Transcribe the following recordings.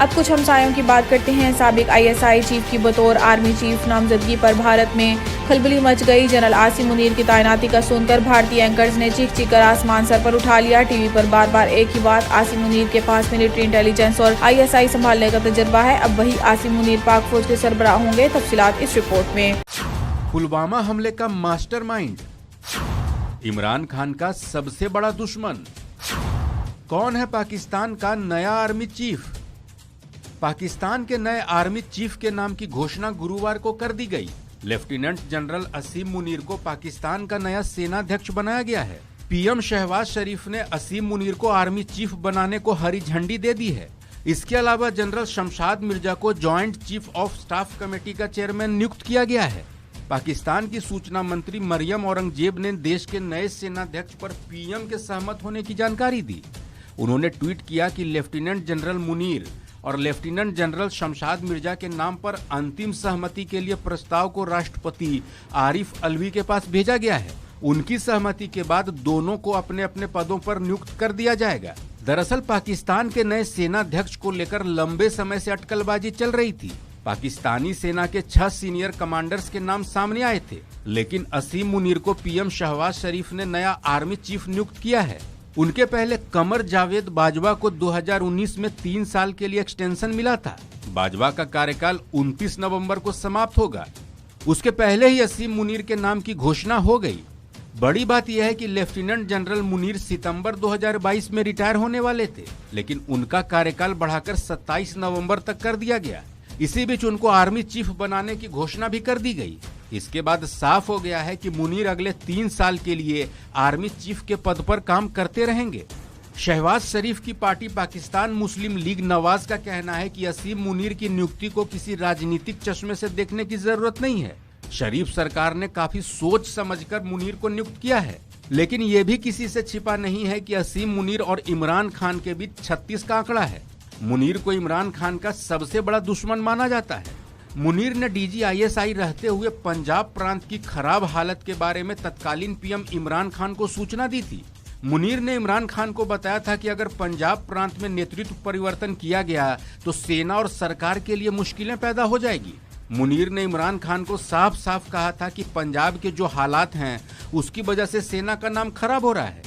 अब कुछ हमसायों की बात करते हैं। साबिक आईएसआई चीफ की बतौर आर्मी चीफ नामजदगी पर भारत में खलबली मच गई। जनरल आसिम मुनीर की तैनाती का सुनकर भारतीय एंकर्स ने चीख चीख कर आसमान सर पर उठा लिया। टीवी पर बार बार एक ही बात, आसिम मुनीर के पास मिलिट्री इंटेलिजेंस और आईएसआई संभालने का तजुर्बा है। अब वही आसिम मुनीर पाक फौज के सरबराह होंगे। तफसीलात इस रिपोर्ट में। पुलवामा हमले का मास्टरमाइंड, इमरान खान का सबसे बड़ा दुश्मन, कौन है पाकिस्तान का नया आर्मी चीफ? पाकिस्तान के नए आर्मी चीफ के नाम की घोषणा गुरुवार को कर दी गई। लेफ्टिनेंट जनरल असीम मुनीर को पाकिस्तान का नया सेनाध्यक्ष बनाया गया है। पीएम शहबाज शरीफ ने असीम मुनीर को आर्मी चीफ बनाने को हरी झंडी दे दी है। इसके अलावा जनरल शमशाद मिर्जा को joint chief of staff committee का चेयरमैन नियुक्त किया गया है। पाकिस्तान की सूचना मंत्री मरियम औरंगजेब ने देश के नए सेनाध्यक्ष पर पीएम के सहमत होने की जानकारी दी। उन्होंने ट्वीट किया कि लेफ्टिनेंट जनरल मुनीर और लेफ्टिनेंट जनरल शमशाद मिर्जा के नाम पर अंतिम सहमति के लिए प्रस्ताव को राष्ट्रपति आरिफ अलवी के पास भेजा गया है। उनकी सहमति के बाद दोनों को अपने अपने पदों पर नियुक्त कर दिया जाएगा। दरअसल पाकिस्तान के नए सेनाध्यक्ष को लेकर लंबे समय से अटकलबाजी चल रही थी। पाकिस्तानी सेना के 6 सीनियर कमांडर्स के नाम सामने आए थे, लेकिन असीम मुनीर को पीएम शहबाज शरीफ ने नया आर्मी चीफ नियुक्त किया है। उनके पहले कमर जावेद बाजवा को 2019 में 3 साल के लिए एक्सटेंशन मिला था। बाजवा का कार्यकाल 29 नवंबर को समाप्त होगा। उसके पहले ही असीम मुनीर के नाम की घोषणा हो गई। बड़ी बात यह है कि लेफ्टिनेंट जनरल मुनीर सितंबर 2022 में रिटायर होने वाले थे, लेकिन उनका कार्यकाल बढ़ाकर 27 नवंबर तक कर दिया गया। इसी बीच उनको आर्मी चीफ बनाने की घोषणा भी कर दी गई। इसके बाद साफ हो गया है कि मुनीर अगले 3 साल के लिए आर्मी चीफ के पद पर काम करते रहेंगे। शहबाज शरीफ की पार्टी पाकिस्तान मुस्लिम लीग नवाज का कहना है कि असीम मुनीर की नियुक्ति को किसी राजनीतिक चश्मे से देखने की जरूरत नहीं है। शरीफ सरकार ने काफी सोच समझकर मुनीर को नियुक्त किया है, लेकिन ये भी किसी से छिपा नहीं है कि असीम मुनीर और इमरान खान के बीच 36 का आंकड़ा है। मुनीर को इमरान खान का सबसे बड़ा दुश्मन माना जाता है। मुनीर ने DGISI रहते हुए पंजाब प्रांत की खराब हालत के बारे में तत्कालीन पीएम इमरान खान को सूचना दी थी। मुनीर ने इमरान खान को बताया था कि अगर पंजाब प्रांत में नेतृत्व परिवर्तन किया गया तो सेना और सरकार के लिए मुश्किलें पैदा हो जाएगी। मुनीर ने इमरान खान को साफ साफ कहा था कि पंजाब के जो हालात हैं उसकी वजह से सेना का नाम खराब हो रहा है,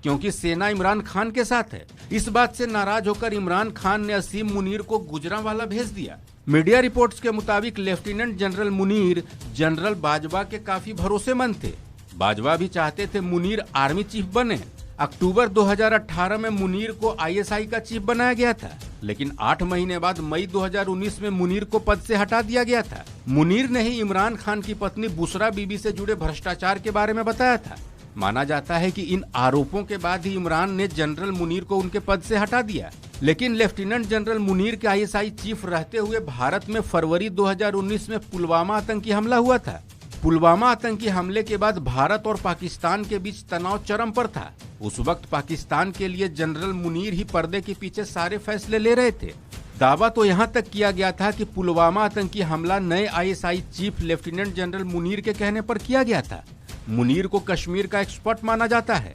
क्योंकि सेना इमरान खान के साथ है। इस बात से नाराज होकर इमरान खान ने असीम मुनीर को गुजरांवाला भेज दिया। मीडिया रिपोर्ट्स के मुताबिक lieutenant general Munir general Bajwa के काफी भरोसेमंद थे। बाजवा भी चाहते थे मुनीर आर्मी चीफ बने। अक्टूबर 2018 में मुनीर को ISI का चीफ बनाया गया था, लेकिन 8 महीने बाद मई 2019 में मुनीर को पद से हटा दिया गया था। मुनीर ने ही इमरान खान की पत्नी बुशरा बीबी से जुड़े भ्रष्टाचार के बारे में बताया था। माना जाता है कि इन आरोपों के बाद ही इमरान ने जनरल मुनीर को उनके पद से हटा दिया। लेकिन लेफ्टिनेंट जनरल मुनीर के ISI चीफ रहते हुए भारत में फरवरी 2019 में पुलवामा आतंकी हमला हुआ था। पुलवामा आतंकी हमले के बाद भारत और पाकिस्तान के बीच तनाव चरम पर था। उस वक्त पाकिस्तान के लिए जनरल मुनीर ही पर्दे के पीछे सारे फैसले ले रहे थे। दावा तो यहाँ तक किया गया था कि पुलवामा आतंकी हमला नए ISI chief lieutenant general Munir के कहने पर किया गया था। मुनीर को कश्मीर का एक्सपर्ट माना जाता है।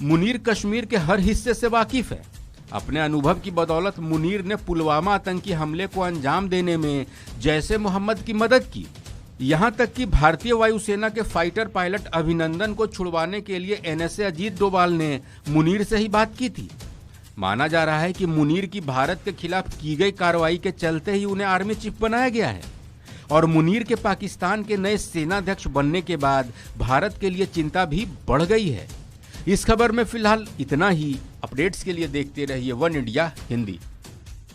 मुनीर कश्मीर के हर हिस्से से वाकिफ है। अपने अनुभव की बदौलत मुनीर ने पुलवामा आतंकी हमले को अंजाम देने में जैसे मोहम्मद की मदद की। यहाँ तक कि भारतीय वायुसेना के फाइटर पायलट अभिनंदन को छुड़वाने के लिए NSA अजीत डोभाल ने मुनीर से ही बात की थी। माना जा रहा है कि मुनीर की भारत के खिलाफ की गई कार्रवाई के चलते ही उन्हें आर्मी चीफ बनाया गया है। और मुनीर के पाकिस्तान के नए सेनाध्यक्ष बनने के बाद भारत के लिए चिंता भी बढ़ गई है। इस खबर में फिलहाल इतना ही। अपडेट्स के लिए देखते रहिए वन इंडिया हिंदी।